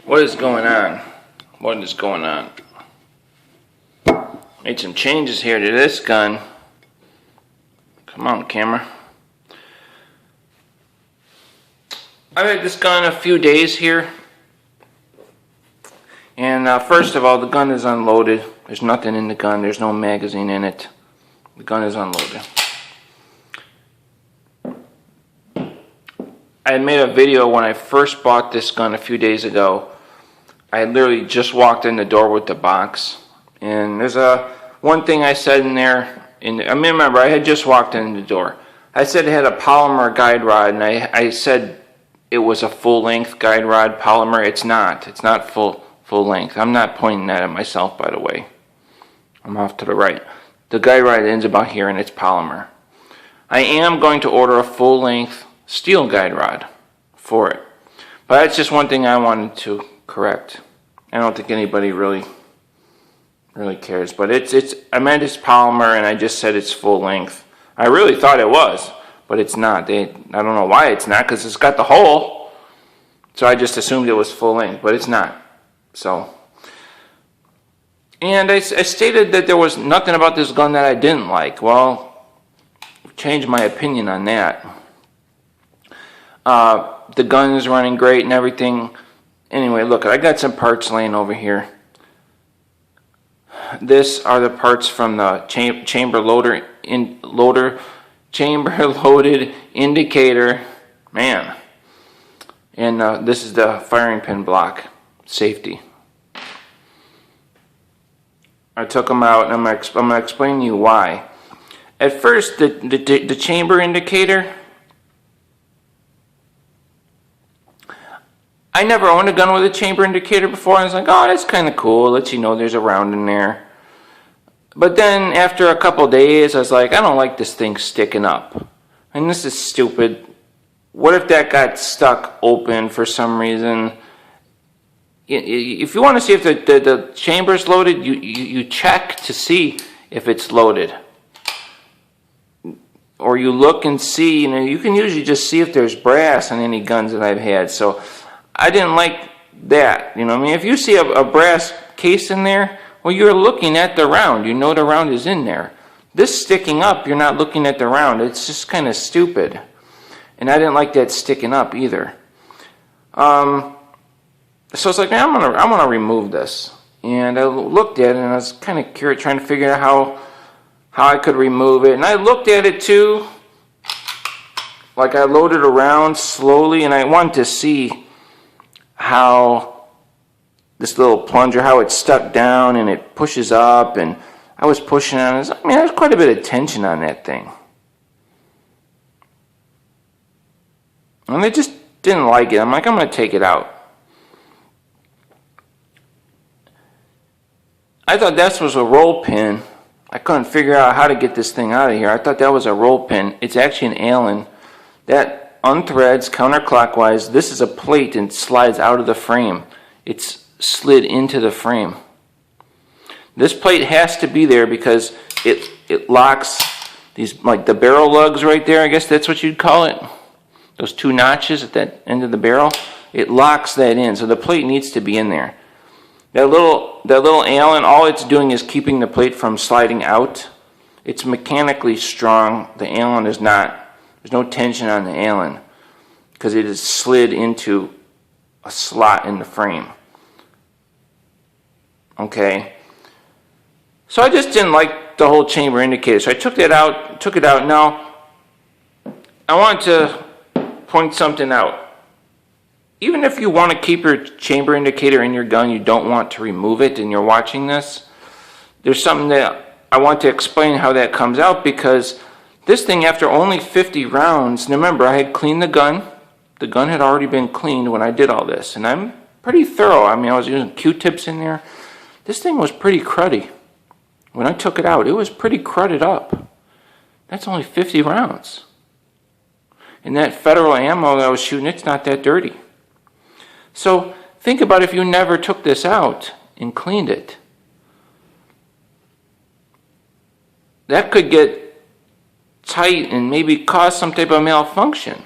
What is going on? What is going on? Made some changes here to this gun. Come on, camera. I've had this gun a few days here. And first of all, the gun is unloaded. There's nothing in the gun. There's no magazine in it. The gun is unloaded. I had made a video when I first bought this gun a few days ago. I had literally just walked in the door with the box. And there's one thing I said in there. Remember, I had just walked in the door. I said it had a polymer guide rod, and I said it was a full-length guide rod polymer. It's not. It's not full length. I'm not pointing that at myself, by the way. I'm off to the right. The guide rod ends about here, and it's polymer. I am going to order a full-length steel guide rod for it. But that's just one thing I wanted to correct. I don't think anybody really cares. But I meant it's polymer, and I just said it's full length. I really thought it was, but it's not. I don't know why it's not, because it's got the hole. So I just assumed it was full length, but it's not. So, and I stated that there was nothing about this gun that I didn't like. Well, changed my opinion on that. The gun is running great and everything. Anyway, look, I got some parts laying over here. This are the parts from the chamber loaded indicator, man. And this is the firing pin block, safety. I took them out, and I'm gonna explain to you why. At first, the chamber indicator, I never owned a gun with a chamber indicator before. I was like, oh, that's kind of cool. It lets you know there's a round in there. But then after a couple days, I was like, I don't like this thing sticking up. And this is stupid. What if that got stuck open for some reason? If you want to see if the chamber is loaded, you check to see if it's loaded. Or you look and see, you can usually just see if there's brass on any guns that I've had. So I didn't like that. If you see a brass case in there, well, you're looking at the round. You know the round is in there. This sticking up, you're not looking at the round. It's just kind of stupid. And I didn't like that sticking up either. So it's like, man, I'm gonna remove this. And I looked at it, and I was kind of curious, trying to figure out how I could remove it. And I looked at it too. Like, I loaded around slowly, and I wanted to see how this little plunger, how it's stuck down and it pushes up, and I was pushing on it. There's quite a bit of tension on that thing. And I just didn't like it. I'm like, I'm going to take it out. I thought this was a roll pin. I couldn't figure out how to get this thing out of here. I thought that was a roll pin. It's actually an Allen. That unthreads counterclockwise. This is a plate and slides out of the frame. It's slid into the frame. This plate has to be there because it locks these, like the barrel lugs right there, I guess that's what you'd call it. Those two notches at that end of the barrel. It locks that in, so the plate needs to be in there. That little Allen, all it's doing is keeping the plate from sliding out. It's mechanically strong. The Allen is not. There's no tension on the Allen because it is slid into a slot in the frame. Okay. So I just didn't like the whole chamber indicator. So I took it out. Now, I want to point something out. Even if you want to keep your chamber indicator in your gun, you don't want to remove it, and you're watching this, there's something that I want to explain how that comes out, because this thing, after only 50 rounds, and remember, I had cleaned the gun. The gun had already been cleaned when I did all this, and I'm pretty thorough. I was using Q-tips in there. This thing was pretty cruddy. When I took it out, it was pretty crudded up. That's only 50 rounds. And that federal ammo that I was shooting, it's not that dirty. So think about if you never took this out and cleaned it. That could get tight and maybe cause some type of malfunction.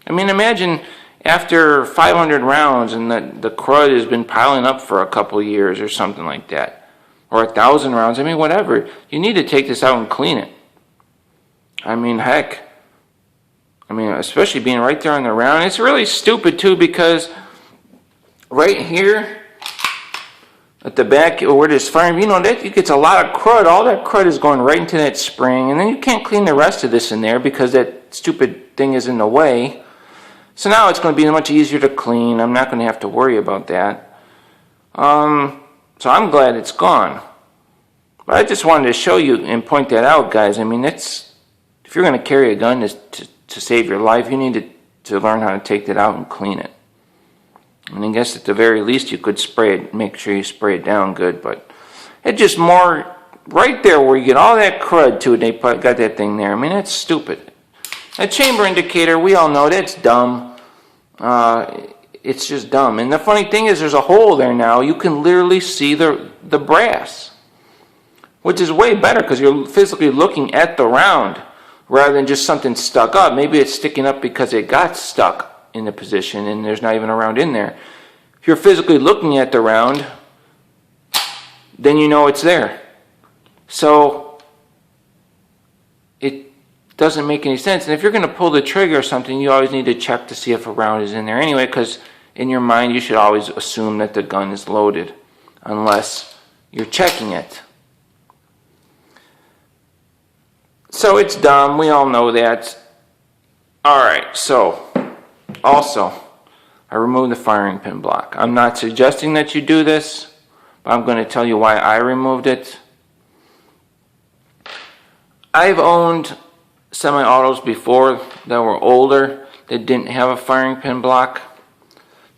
Imagine after 500 rounds and the crud has been piling up for a couple of years or something like that, or 1,000 rounds, I mean, whatever, you need to take this out and clean it. I mean, heck, I mean, especially being right there on the round. It's really stupid too, because right here at the back where this firing, you know, that gets a lot of crud. All that crud is going right into that spring, and then you can't clean the rest of this in there because that stupid thing is in the way. So now it's going to be much easier to clean. I'm not going to have to worry about that. So I'm glad it's gone. But I just wanted to show you and point that out, guys. I mean, if you're going to carry a gun to save your life, you need to learn how to take that out and clean it. And I guess at the very least you could spray it, make sure you spray it down good. But it just more right there where you get all that crud to it, they got that thing there. I mean, that's stupid. A chamber indicator, we all know that's dumb. It's just dumb. And the funny thing is there's a hole there now. You can literally see the brass, which is way better because you're physically looking at the round rather than just something stuck up. Maybe it's sticking up because it got stuck in the position and there's not even a round in there. If you're physically looking at the round, then you know it's there. So it doesn't make any sense. And if you're going to pull the trigger or something, you always need to check to see if a round is in there anyway, because in your mind you should always assume that the gun is loaded unless you're checking it. So it's dumb. We all know that. Alright, so also I removed the firing pin block. I'm not suggesting that you do this, but I'm going to tell you why I removed it. I've owned semi-autos before that were older that didn't have a firing pin block.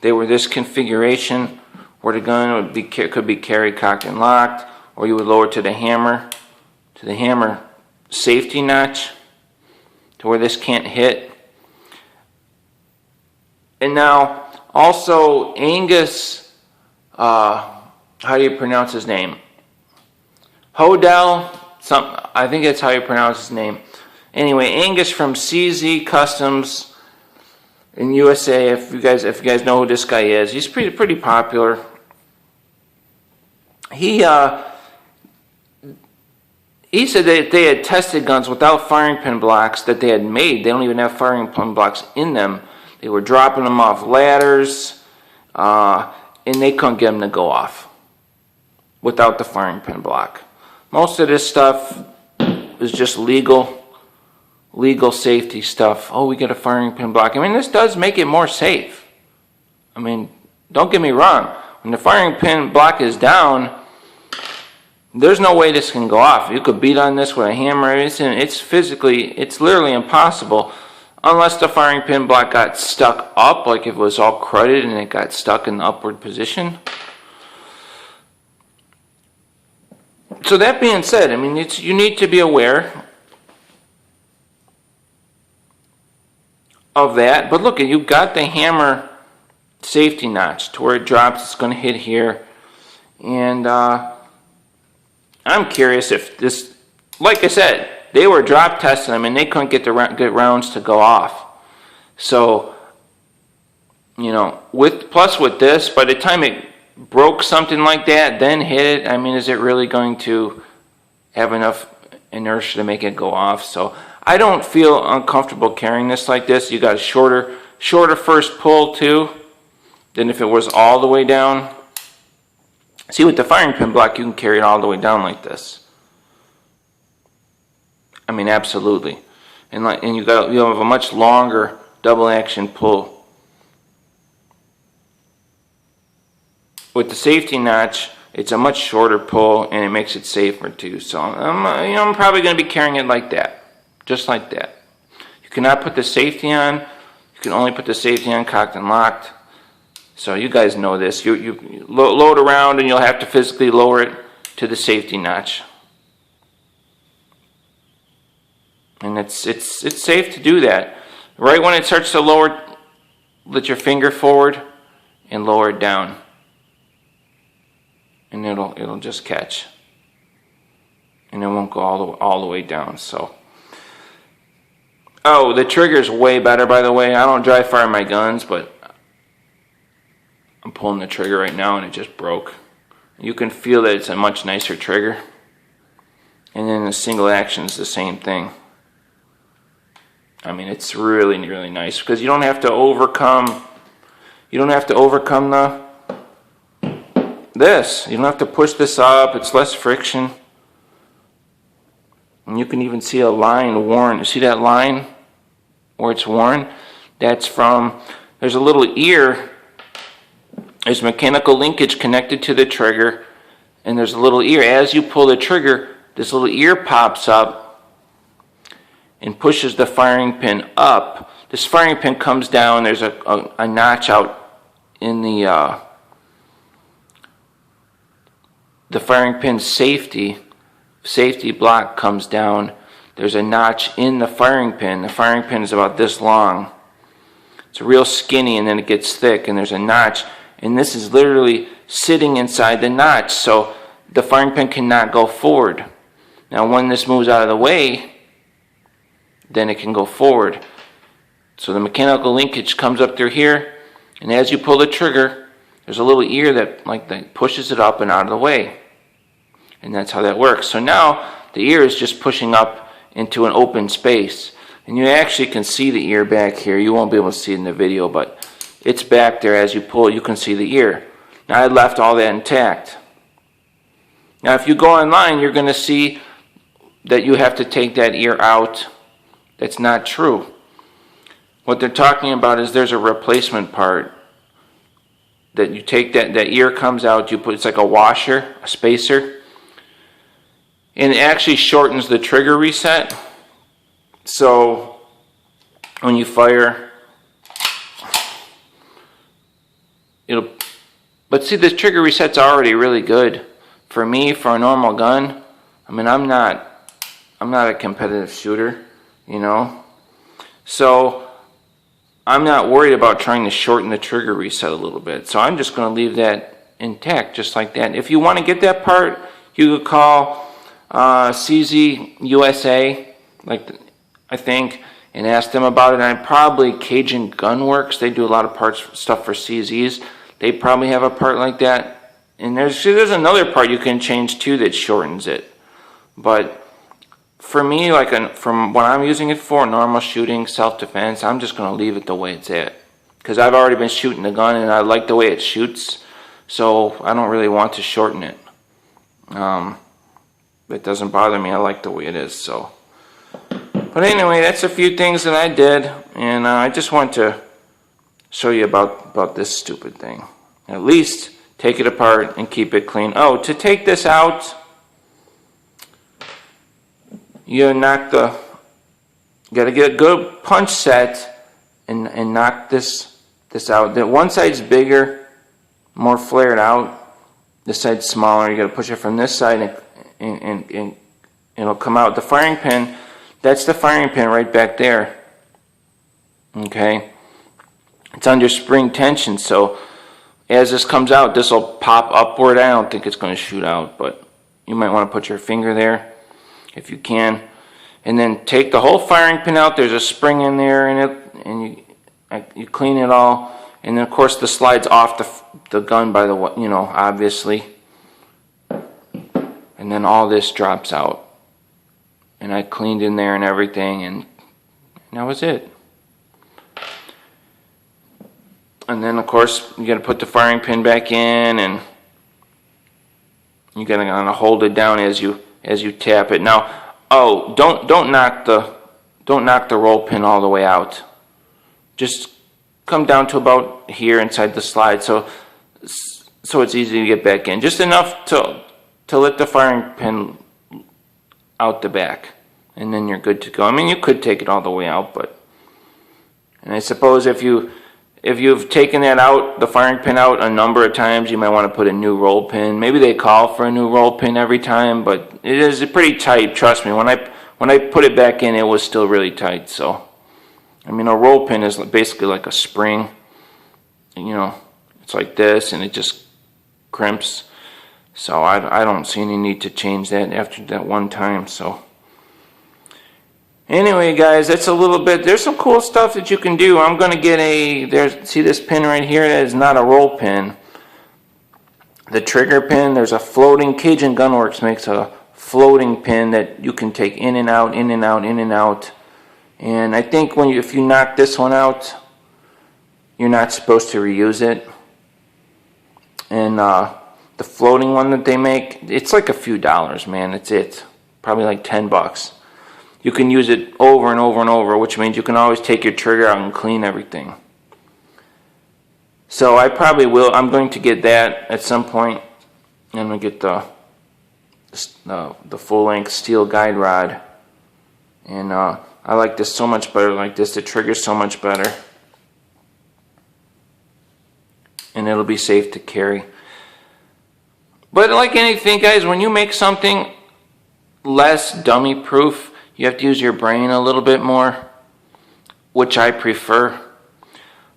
They were this configuration where the gun could be carried cocked and locked, or you would lower it to the hammer safety notch to where this can't hit. And now also Angus, how do you pronounce his name? Hodel, I think that's how you pronounce his name. Anyway, Angus from CZ Customs in USA. If you guys know who this guy is, he's pretty popular. He said that they had tested guns without firing pin blocks that they had made. They don't even have firing pin blocks in them. They were dropping them off ladders, and they couldn't get them to go off without the firing pin block. Most of this stuff is just legal safety stuff. Oh, we get a firing pin block. I mean, this does make it more safe. I mean, don't get me wrong. When the firing pin block is down, there's no way this can go off. You could beat on this with a hammer. It's literally impossible unless the firing pin block got stuck up, like if it was all cruded and it got stuck in the upward position. So that being said, I mean, you need to be aware of that. But look, you've got the hammer safety notch to where it drops. It's going to hit here. And I'm curious if this, like I said, they were drop testing them and they couldn't get rounds to go off. So, you know, with this, by the time it broke something like that, then hit it, I mean, is it really going to have enough inertia to make it go off? So I don't feel uncomfortable carrying this like this. You got a shorter first pull too than if it was all the way down. See, with the firing pin block, you can carry it all the way down like this. I mean, absolutely. And you have a much longer double action pull. With the safety notch, it's a much shorter pull and it makes it safer too. So I'm probably going to be carrying it like that, just like that. You cannot put the safety on. You can only put the safety on cocked and locked. So you guys know this. You load around and you'll have to physically lower it to the safety notch. And it's safe to do that. Right when it starts to lower, let your finger forward and lower it down. And it'll just catch. And it won't go all the way down. So, oh, the trigger's way better, by the way. I don't dry fire my guns, but I'm pulling the trigger right now and it just broke. You can feel that it's a much nicer trigger. And then the single action is the same thing. I mean, it's really, really nice because you don't have to overcome. You don't have to overcome this. You don't have to push this up. It's less friction. And you can even see a line worn. You see that line where it's worn? That's from, there's a little ear. There's mechanical linkage connected to the trigger. And there's a little ear. As you pull the trigger, this little ear pops up and pushes the firing pin up. This firing pin comes down. There's a notch out in the firing pin safety block comes down. There's a notch in the firing pin. The firing pin is about this long. It's real skinny and then it gets thick and there's a notch. And this is literally sitting inside the notch, so the firing pin cannot go forward. Now when this moves out of the way, then it can go forward. So the mechanical linkage comes up through here, and as you pull the trigger, there's a little ear that pushes it up and out of the way. And that's how that works. So now the ear is just pushing up into an open space. And you actually can see the ear back here. You won't be able to see it in the video, but it's back there. As you pull it, you can see the ear. Now I left all that intact. Now if you go online, you're going to see that you have to take that ear out. That's not true. What they're talking about is there's a replacement part that you take, that ear comes out, you put, it's like a washer, a spacer, and it actually shortens the trigger reset. So when you fire, but see, this trigger reset's already really good. For me, for a normal gun, I mean, I'm not a competitive shooter, you know, so I'm not worried about trying to shorten the trigger reset a little bit. So I'm just going to leave that intact, just like that. If you want to get that part, you could call CZ-USA, I think, and ask them about it. And probably Cajun Gun Works, they do a lot of stuff for CZs. They probably have a part like that. And there's another part you can change too that shortens it. But for me, from what I'm using it for, normal shooting, self-defense, I'm just going to leave it the way it's at. Because I've already been shooting the gun and I like the way it shoots. So I don't really want to shorten it. It doesn't bother me. I like the way it is. So, but anyway, that's a few things that I did. And I just want to show you about this stupid thing. At least take it apart and keep it clean. Oh, to take this out, you got to get a good punch set and knock this out. The one side's bigger, more flared out. This side's smaller. You got to push it from this side and it'll come out. The firing pin, that's the firing pin right back there. Okay, it's under spring tension, so as this comes out, this will pop upward. I don't think it's going to shoot out, but you might want to put your finger there if you can, and then take the whole firing pin out. There's a spring in there, and you clean it all, and then of course the slide's off the gun by the, you know, obviously, and then all this drops out, and I cleaned in there and everything, and that was it. And then of course you got to put the firing pin back in, and you got to hold it down as you tap it. Now, oh, don't knock the roll pin all the way out. Just come down to about here inside the slide, so it's easy to get back in. Just enough to let the firing pin out the back, and then you're good to go. I mean, you could take it all the way out, and I suppose if you've taken that out, the firing pin out, a number of times, you might want to put a new roll pin. Maybe they call for a new roll pin every time, but it is pretty tight. Trust me, when I put it back in, it was still really tight. So, I mean, a roll pin is basically like a spring. You know, it's like this, and it just crimps. So I don't see any need to change that after that one time. So Anyway, guys, that's a little bit. There's some cool stuff that you can do. I'm going to get see this pin right here? That is not a roll pin. The trigger pin, there's a floating, Cajun Gunworks makes a floating pin that you can take in and out, in and out, in and out. And I think if you knock this one out, you're not supposed to reuse it. And the floating one that they make, it's like a few dollars, man. It's probably like 10 bucks. You can use it over and over and over, which means you can always take your trigger out and clean everything. So I probably will. I'm going to get that at some point. I'm going to get the full-length steel guide rod. And I like this so much better like this. The trigger's so much better. And it'll be safe to carry. But like anything, guys, when you make something less dummy-proof, you have to use your brain a little bit more, which I prefer.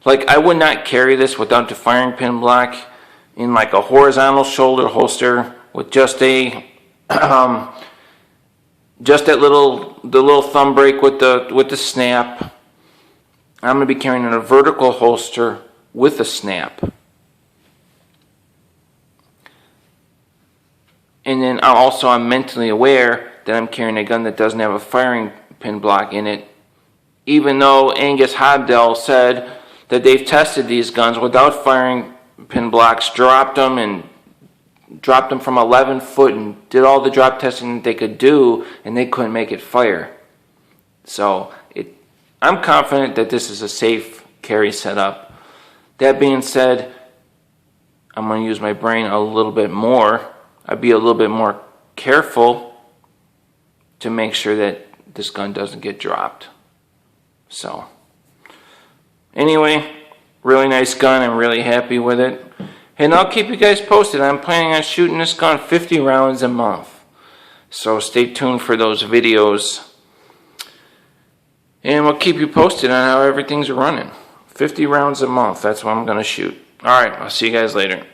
Like, I would not carry this without the firing pin block in like a horizontal shoulder holster with just just that little thumb brake with the snap. I'm going to be carrying in a vertical holster with a snap. And then I'm mentally aware that I'm carrying a gun that doesn't have a firing pin block in it, even though Angus Hobdell said that they've tested these guns without firing pin blocks, dropped them from 11 foot and did all the drop testing that they could do, and they couldn't make it fire. So I'm confident that this is a safe carry setup. That being said, I'm going to use my brain a little bit more. I'd be a little bit more careful to make sure that this gun doesn't get dropped. So, anyway, really nice gun. I'm really happy with it. And I'll keep you guys posted. I'm planning on shooting this gun 50 rounds a month. So stay tuned for those videos. And we'll keep you posted on how everything's running. 50 rounds a month, that's what I'm going to shoot. Alright, I'll see you guys later.